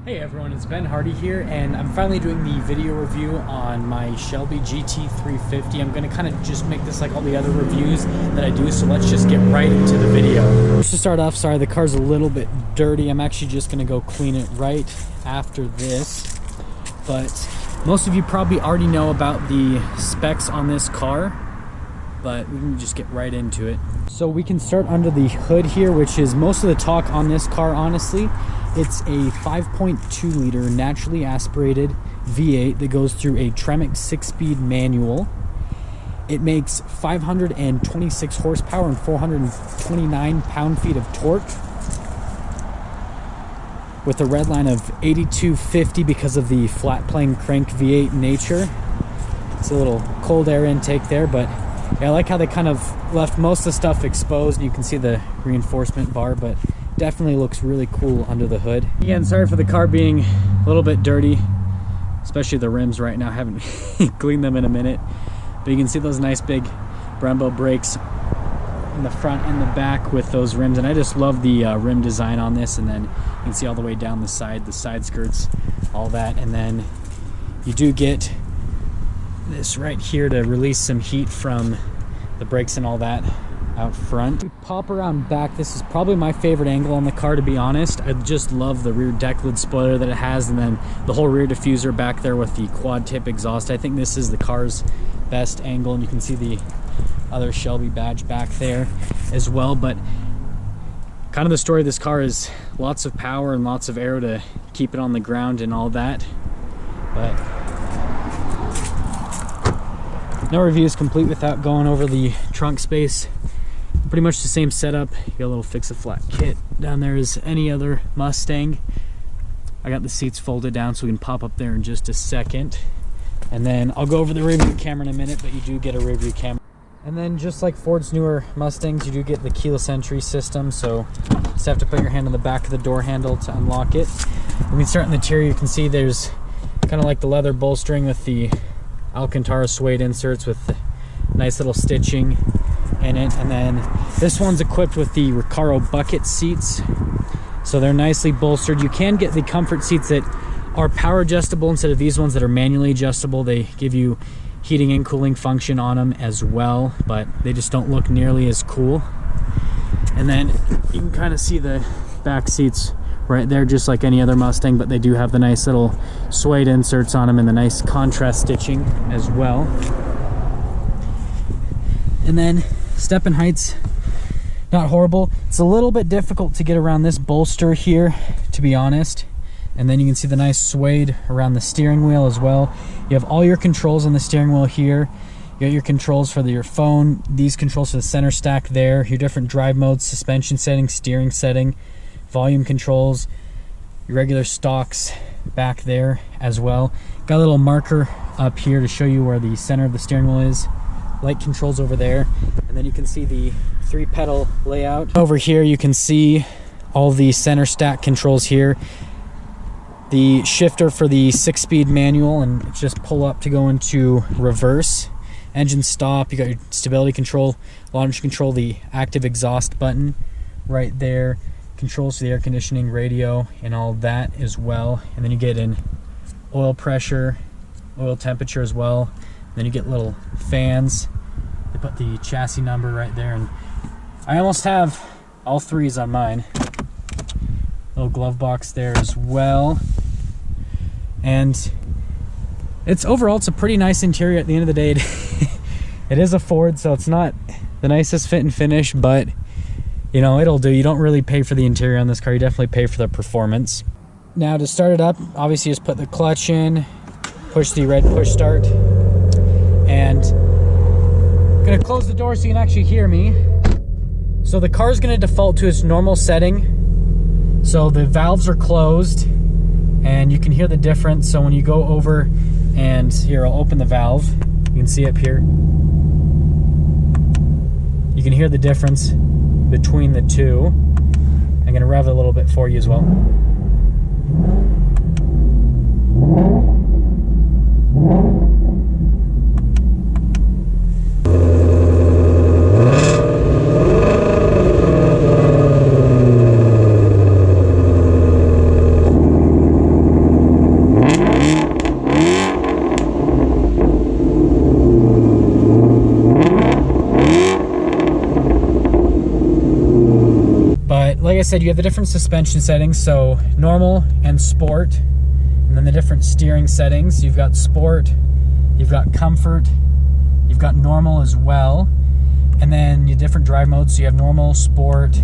Hey everyone, it's Ben Hardy here, and I'm finally doing the video review on my Shelby GT350. I'm going to kind of just make this like all the other reviews that I do, so let's just get right into the video. Just to start off, sorry, the car's a little bit dirty. I'm actually just going to go clean it right after this. But most of you probably already know about the specs on this car, but we can just get right into it. So we can start under the hood here, which is most of the talk on this car, honestly. It's a 5.2 liter naturally aspirated V8 that goes through a Tremec 6-speed manual. It makes 526 horsepower and 429 pound-feet of torque, with a red line of 8250 because of the flat plane crank V8 nature. It's a little cold air intake there, but yeah, I like how they kind of left most of the stuff exposed, and you can see the reinforcement bar, but definitely looks really cool under the hood. Again, sorry for the car being a little bit dirty, especially the rims right now. I haven't cleaned them in a minute, but you can see those nice big Brembo brakes in the front and the back with those rims, and I just love the rim design on this. And then you can see all the way down the side skirts, all that. And then you do get this right here to release some heat from the brakes and all that out front. We pop around back. This is probably my favorite angle on the car, to be honest. I just love the rear deck lid spoiler that it has, and then the whole rear diffuser back there with the quad tip exhaust. I think this is the car's best angle, and you can see the other Shelby badge back there as well. But kind of the story of this car is lots of power and lots of aero to keep it on the ground and all that. But no review is complete without going over the trunk space. Pretty much the same setup. You got a little fix-a-flat kit down there as any other Mustang. I got the seats folded down so we can pop up there in just a second. And then I'll go over the rear view camera in a minute, but you do get a rear view camera. And then just like Ford's newer Mustangs, you do get the keyless entry system, so you just have to put your hand on the back of the door handle to unlock it. When we start in the interior, you can see there's kind of like the leather bolstering with the Alcantara suede inserts with the nice little stitching in it. And then this one's equipped with the Recaro bucket seats, so they're nicely bolstered. You can get the comfort seats that are power adjustable instead of these ones that are manually adjustable. They give you heating and cooling function on them as well, but they just don't look nearly as cool. And then you can kind of see the back seats right there, just like any other Mustang, but they do have the nice little suede inserts on them and the nice contrast stitching as well. And then step-in height's not horrible. It's a little bit difficult to get around this bolster here, to be honest. And then you can see the nice suede around the steering wheel as well. You have all your controls on the steering wheel here. You got your controls for your phone, these controls for the center stack there, your different drive modes, suspension setting, steering setting, volume controls, your regular stocks back there as well. Got a little marker up here to show you where the center of the steering wheel is. Light controls over there, and then you can see the 3-pedal layout. Over here you can see all the center stack controls here. The shifter for the 6-speed manual, and just pull up to go into reverse. Engine stop, you got your stability control, launch control, the active exhaust button right there. Controls for the air conditioning, radio, and all that as well. And then you get an oil pressure, oil temperature as well. And then you get little fans. They put the chassis number right there, and I almost have all threes on mine. Little glove box there as well. And overall it's a pretty nice interior at the end of the day. It is a Ford, so it's not the nicest fit and finish, but you know, it'll do. You don't really pay for the interior on this car, you definitely pay for the performance. Now to start it up, obviously just put the clutch in, push the red push start, and I'm gonna close the door so you can actually hear me. So the car is gonna default to its normal setting. So the valves are closed, and you can hear the difference. So when you go over, and here, I'll open the valve. You can see up here. You can hear the difference between the two. I'm gonna rev it a little bit for you as well. I said, you have the different suspension settings, so normal and sport, and then the different steering settings. You've got sport, you've got comfort, you've got normal as well, and then your different drive modes. So you have normal, sport,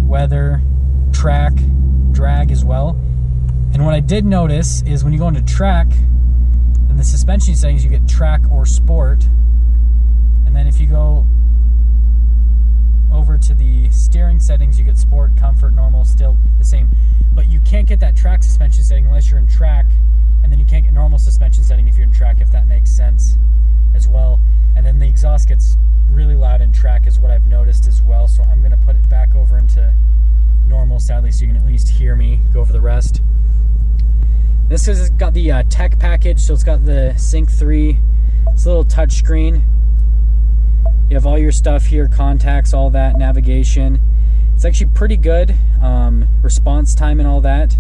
weather, track, drag as well. And what I did notice is when you go into track, in the suspension settings, you get track or sport. And then if you go over to the steering settings, you get sport, comfort, normal, still the same. But you can't get that track suspension setting unless you're in track, and then you can't get normal suspension setting if you're in track, if that makes sense as well. And then the exhaust gets really loud in track is what I've noticed as well. So I'm going to put it back over into normal, sadly, so you can at least hear me go over the rest. This has got the tech package, so it's got the Sync 3. It's a little touch screen. You have all your stuff here, contacts, all that, navigation. It's actually pretty good, response time and all that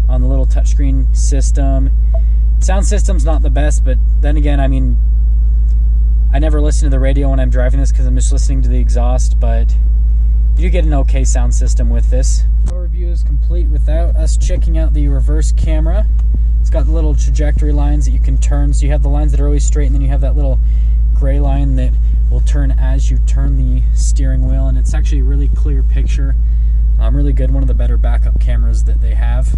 on the little touchscreen system. Sound system's not the best, but then again, I mean, I never listen to the radio when I'm driving this because I'm just listening to the exhaust, but you get an okay sound system with this. Overview is complete without us checking out the reverse camera. It's got the little trajectory lines that you can turn. So you have the lines that are always straight, and then you have that little gray line that will turn as you turn the steering wheel. And it's actually a really clear picture. Really good. One of the better backup cameras that they have.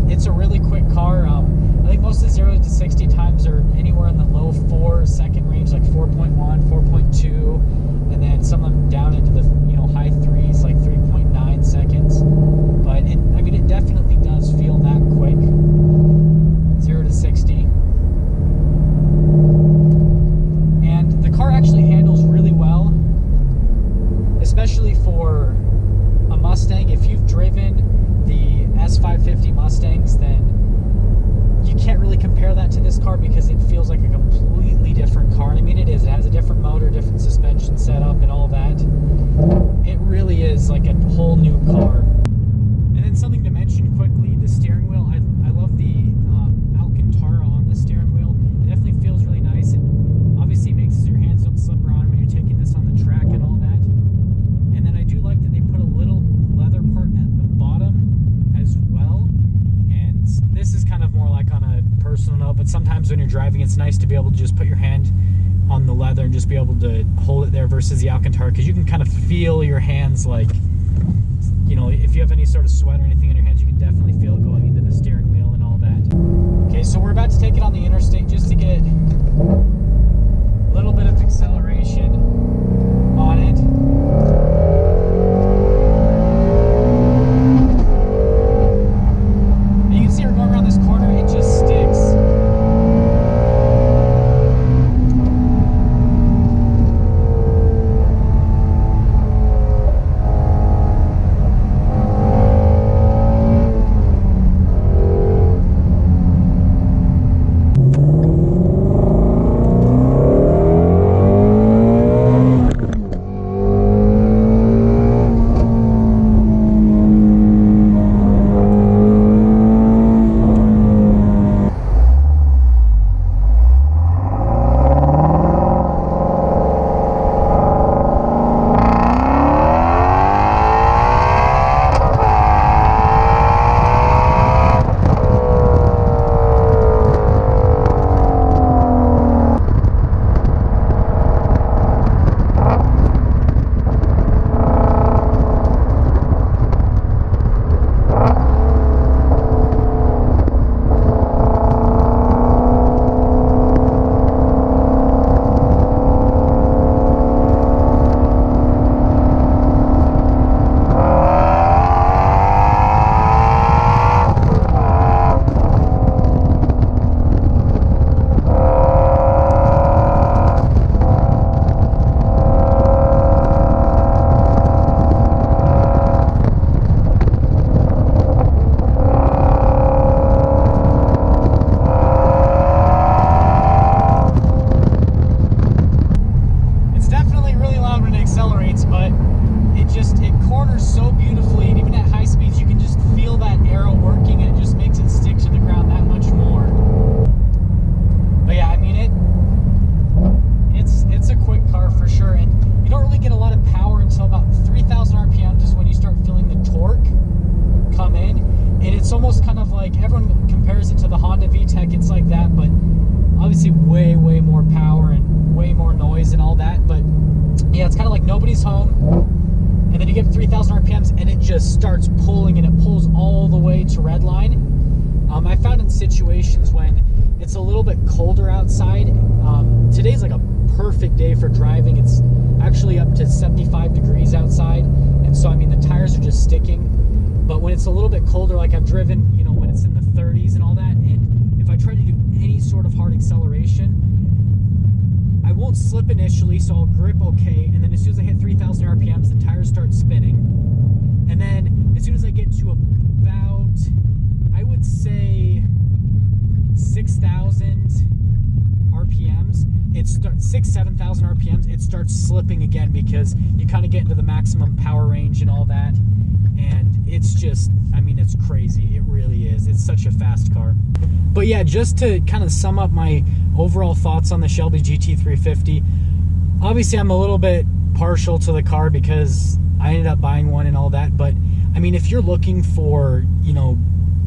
It's a really quick car. I think most of the 0 to 60 times are anywhere in the low 4 second range, like 4.1, 4.2, and then some of them down into the high 3s, like 3.9 seconds. But it definitely does feel that quick, 0 to 60. And the car actually handles really well, especially for a Mustang. If you've driven the S550 Mustangs, then you can't really compare that to this car because it feels like a completely different car. And I mean, it is. It has a different motor, different suspension setup, and all that. It really is like a whole new car. And then something to mention quickly, the steering wheel. I love the Alcantara on the steering wheel. It definitely feels really nice, and obviously makes so your hands don't slip around when you're taking this on the track and all that. And then I do like that they put a little leather part at the bottom as well. And this is kind of more like on a personal note, but sometimes when you're driving, it's nice to be able to just put your hand on the leather and just be able to hold it there versus the Alcantara, because you can kind of feel your hands, like, if you have any sort of sweat or anything in your hands, you can definitely feel it going into the steering wheel and all that. Okay, so we're about to take it on the interstate just to get a little bit of acceleration on it. And you can see we're going around this corner, it just sticks. love when it accelerates, but it corners so beautifully, and even at high speeds you can just feel that arrow working, and it just makes it stick to the ground that much more. But yeah, I mean, it's a quick car for sure, and you don't really get a lot of power until about 3,000 RPMs is when you start feeling the torque come in, and it's almost kind of like, everyone compares it to the Honda VTEC. It's like that, but obviously way more power and way more noise and all that. But yeah, it's kind of like nobody's home, and then you get 3,000 RPMs and it just starts pulling, and it pulls all the way to red line. I found in situations when it's a little bit colder outside, today's like a perfect day for driving. It's actually up to 75 degrees outside, and so I mean the tires are just sticking. But when it's a little bit colder, like I've driven, you know, when it's in the 30s and all that, and if I try to do any sort of hard acceleration, I won't slip initially, so I'll grip okay, and then as soon as I hit 3,000 RPMs, the tires start spinning. And then as soon as I get to about, I would say 6,000 RPMs, it starts 7,000 RPMs, it starts slipping again, because you kind of get into the maximum power range and all that. And it's just, I mean, it's crazy. It really is. It's such a fast car. But yeah, just to kind of sum up my overall thoughts on the Shelby GT350, obviously I'm a little bit partial to the car because I ended up buying one and all that. But I mean, if you're looking for, you know,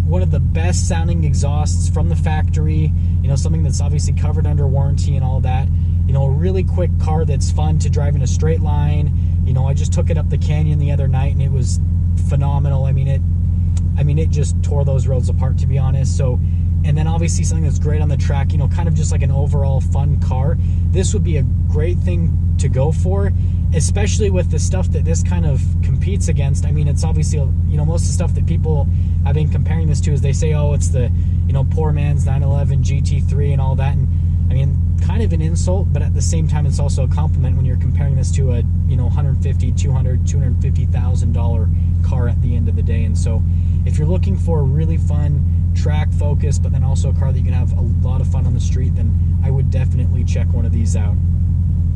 one of the best sounding exhausts from the factory, you know, something that's obviously covered under warranty and all that, you know, a really quick car that's fun to drive in a straight line. You know, I just took it up the canyon the other night and it was phenomenal. I mean, it just tore those roads apart, to be honest. So, and then obviously something that's great on the track, you know, kind of just like an overall fun car. This would be a great thing to go for, especially with the stuff that this kind of competes against. I mean, it's obviously, you know, most of the stuff that people have been comparing this to is they say, oh, it's the, you know, poor man's 911 GT3 and all that. And I mean, kind of an insult, but at the same time, it's also a compliment when you're comparing this to a, you know, $150,000, $200,000, $250,000 car at the end of the day. And so if you're looking for a really fun track focus, but then also a car that you can have a lot of fun on the street, then I would definitely check one of these out.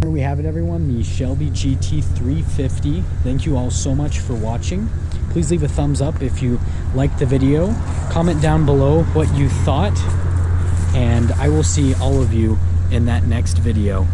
Here we have it, everyone, the Shelby GT350. Thank you all so much for watching. Please leave a thumbs up if you liked the video. Comment down below what you thought, and I will see all of you in that next video.